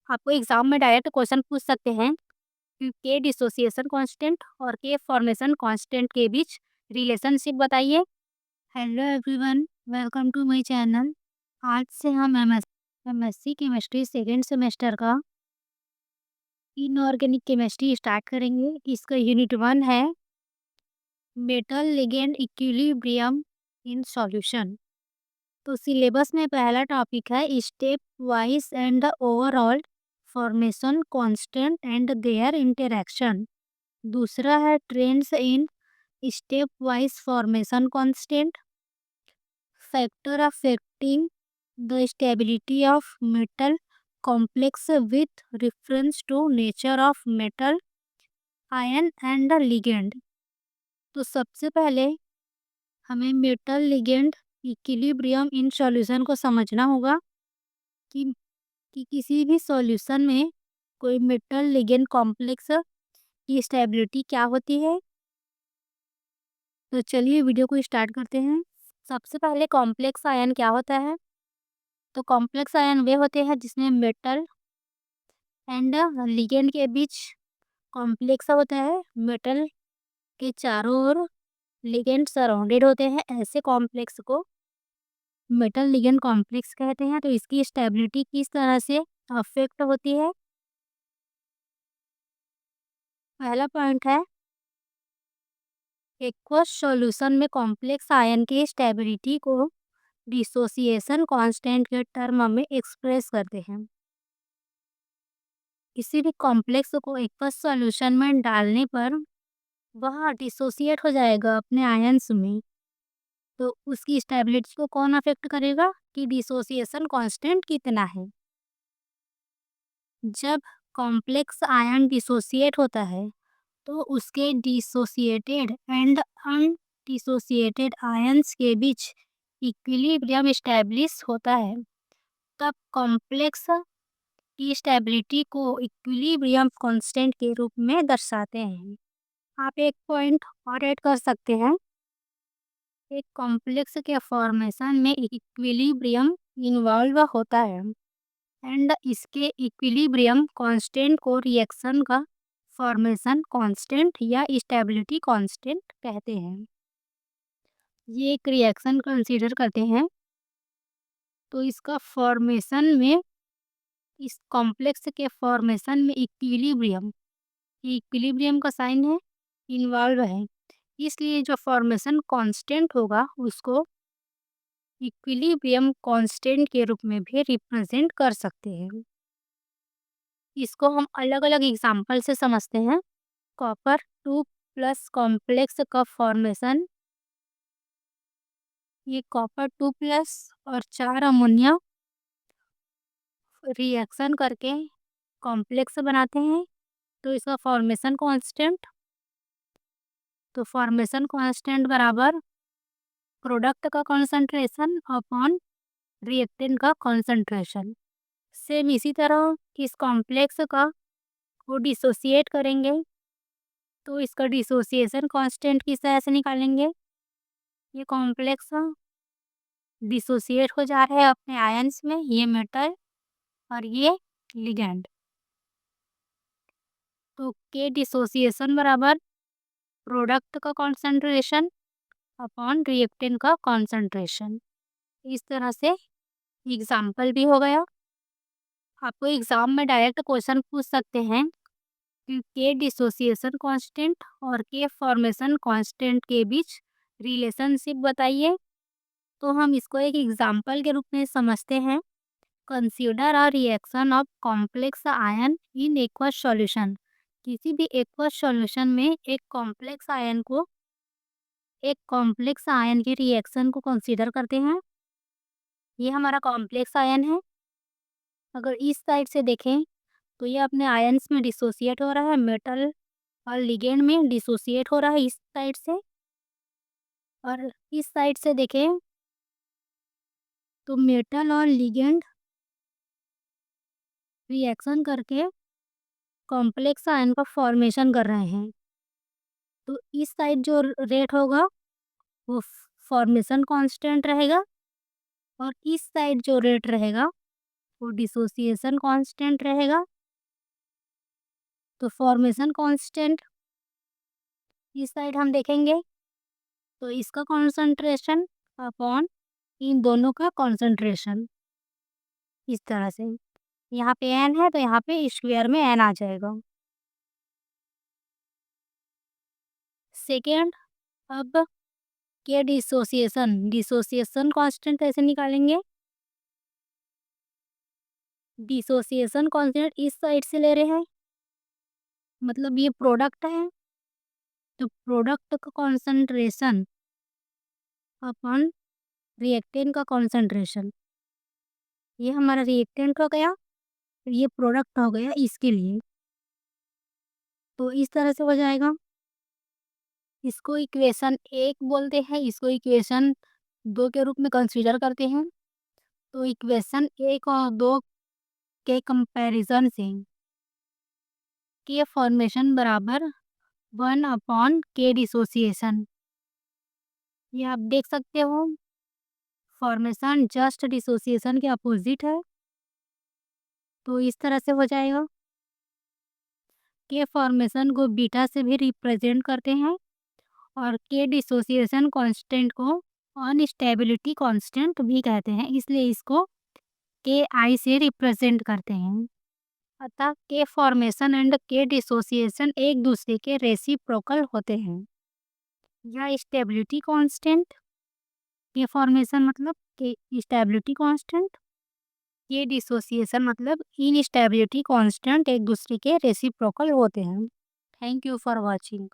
आपको एग्जाम में direct question पूछ सकते हैं कि के डिसोसिएशन कांस्टेंट और के फॉर्मेशन कांस्टेंट के बीच रिलेशनशिप बताइए। Hello everyone, welcome to my channel. आज से हम एमएससी केमिस्ट्री सेकेंड सेमेस्टर का इनऑर्गेनिक केमिस्ट्री स्टार्ट करेंगे। इसका यूनिट 1 है metal ligand equilibrium in solution. तो सिलेबस में पहला टॉपिक है step wise and the overall formation constant and their interaction. दूसरा है trends in step wise formation constant, factor affecting the stability of metal complex with reference to nature of metal ion and the ligand. तो सबसे पहले हमें metal ligand equilibrium in solution को समझना होगा कि किसी भी सॉल्यूशन में कोई मेटल लिगेंड कॉम्प्लेक्स की स्टेबिलिटी क्या होती है। तो चलिए वीडियो को स्टार्ट करते हैं। सबसे पहले कॉम्प्लेक्स आयन क्या होता है? तो कॉम्प्लेक्स आयन वे होते हैं जिसमें मेटल एंड लिगेंड के बीच कॉम्प्लेक्स होता है। मेटल के चारों ओर लिगेंड सराउंडेड होते हैं। ऐसे कॉम्प्लेक्स को मेटल लिगेंड कॉम्प्लेक्स कहते हैं। तो इसकी स्टेबिलिटी किस तरह से अफेक्ट होती है? पहला पॉइंट है एक्वस सॉल्यूशन में कॉम्प्लेक्स आयन की स्टेबिलिटी को डिसोसिएशन कांस्टेंट के टर्म में एक्सप्रेस करते हैं। किसी भी कॉम्प्लेक्स को एक्वस सॉल्यूशन में डालने पर वह डिसोसिएट हो जाएगा अपने आयंस में। तो उसकी स्टेबिलिटी को कौन अफेक्ट करेगा कि डिसोसिएशन कांस्टेंट कितना है। जब कॉम्प्लेक्स आयन डिसोसिएट होता है तो उसके डिसोसिएटेड एंड अनडिसोसिएटेड आयंस के बीच इक्विलिब्रियम स्टैब्लिश होता है। तब कॉम्प्लेक्स की स्टेबिलिटी को इक्विलिब्रियम कांस्टेंट के रूप में दर्शाते हैं। आप एक पॉइंट और ऐड कर सकते हैं। एक कॉम्प्लेक्स के फॉर्मेशन में इक्विलिब्रियम इन्वॉल्व होता है एंड इसके इक्विलिब्रियम कांस्टेंट को रिएक्शन का फॉर्मेशन कांस्टेंट या स्टेबिलिटी कांस्टेंट कहते हैं। ये एक रिएक्शन कंसीडर करते हैं। तो इसका फॉर्मेशन में इस कॉम्प्लेक्स के फॉर्मेशन में इक्विलिब्रियम का साइन है, इन्वॉल्व है। इसलिए जो फॉर्मेशन कांस्टेंट होगा उसको इक्विलिब्रियम कांस्टेंट के रूप में भी रिप्रेजेंट कर सकते हैं। इसको हम अलग अलग एग्जाम्पल से समझते हैं। कॉपर 2 प्लस कॉम्प्लेक्स का फॉर्मेशन, ये कॉपर 2 प्लस और 4 अमोनिया रिएक्शन करके कॉम्प्लेक्स बनाते हैं। तो इसका फॉर्मेशन कांस्टेंट, तो फॉर्मेशन कांस्टेंट बराबर प्रोडक्ट का कॉन्सेंट्रेशन अपॉन रिएक्टेंट का कॉन्सेंट्रेशन। सेम इसी तरह इस कॉम्प्लेक्स का वो डिसोसिएट करेंगे तो इसका डिसोसिएशन कांस्टेंट किस तरह से निकालेंगे। ये कॉम्प्लेक्स डिसोसिएट हो जा रहा है अपने आयंस में, ये मेटल और ये लिगेंड। तो के डिसोसिएशन बराबर प्रोडक्ट का कॉन्सेंट्रेशन अपॉन रिएक्टेंट का कॉन्सेंट्रेशन। इस तरह से एग्जाम्पल भी हो गया। आपको एग्जाम में डायरेक्ट क्वेश्चन पूछ सकते हैं कि के डिसोसिएशन कांस्टेंट और के फॉर्मेशन कांस्टेंट के बीच रिलेशनशिप बताइए। तो हम इसको एक एग्जाम्पल के रूप में समझते हैं। Consider a reaction of complex ion in aqueous solution. किसी भी एक्वस सॉल्यूशन में एक कॉम्प्लेक्स आयन की रिएक्शन को कंसीडर करते हैं। ये हमारा कॉम्प्लेक्स आयन है। अगर इस साइड से देखें तो ये अपने आयंस में डिसोसिएट हो रहा है, मेटल और लिगेंड में डिसोसिएट हो रहा है इस साइड से। और इस साइड से देखें तो मेटल और लिगेंड रिएक्शन करके कॉम्प्लेक्स आयन का फॉर्मेशन कर रहे हैं। तो इस साइड जो रेट होगा वो फॉर्मेशन कांस्टेंट रहेगा और इस साइड जो रेट रहेगा तो डिसोसिएशन कांस्टेंट रहेगा। तो फॉर्मेशन कांस्टेंट इस साइड हम देखेंगे तो इसका कॉन्सेंट्रेशन अपॉन इन दोनों का कॉन्सेंट्रेशन, इस तरह से। यहाँ पे n है तो यहाँ पे स्क्वायर में n आ जाएगा। सेकेंड, अब के डिसोसिएशन कांस्टेंट कैसे निकालेंगे? डिसोसिएशन कांस्टेंट इस साइड से ले रहे हैं, मतलब ये प्रोडक्ट है, तो प्रोडक्ट का कॉन्सेंट्रेशन अपन रिएक्टेंट का कॉन्सेंट्रेशन, ये हमारा रिएक्टेंट हो गया, ये प्रोडक्ट हो गया इसके लिए। तो इस तरह से हो जाएगा। इसको इक्वेशन 1 बोलते हैं, इसको इक्वेशन 2 के रूप में कंसीडर करते हैं। तो इक्वेशन 1 और 2 के कंपैरिजन से के फॉर्मेशन बराबर 1/k डिसोसिएशन, ये आप देख सकते हो। फॉर्मेशन जस्ट डिसोसिएशन के अपोजिट है, तो इस तरह से हो जाएगा। के फॉर्मेशन को बीटा से भी रिप्रेजेंट करते हैं और के डिसोसिएशन कांस्टेंट को अनस्टेबिलिटी कांस्टेंट भी कहते हैं, इसलिए इसको के आई से रिप्रेजेंट करते हैं। अतः के फॉर्मेशन एंड के डिसोसिएशन एक दूसरे के रेसिप्रोकल होते हैं। यह स्टेबिलिटी कांस्टेंट, के फॉर्मेशन मतलब के स्टेबिलिटी कांस्टेंट, ये डिसोसिएशन मतलब इनस्टेबिलिटी कांस्टेंट एक दूसरे के रेसिप्रोकल होते हैं। Thank you for watching.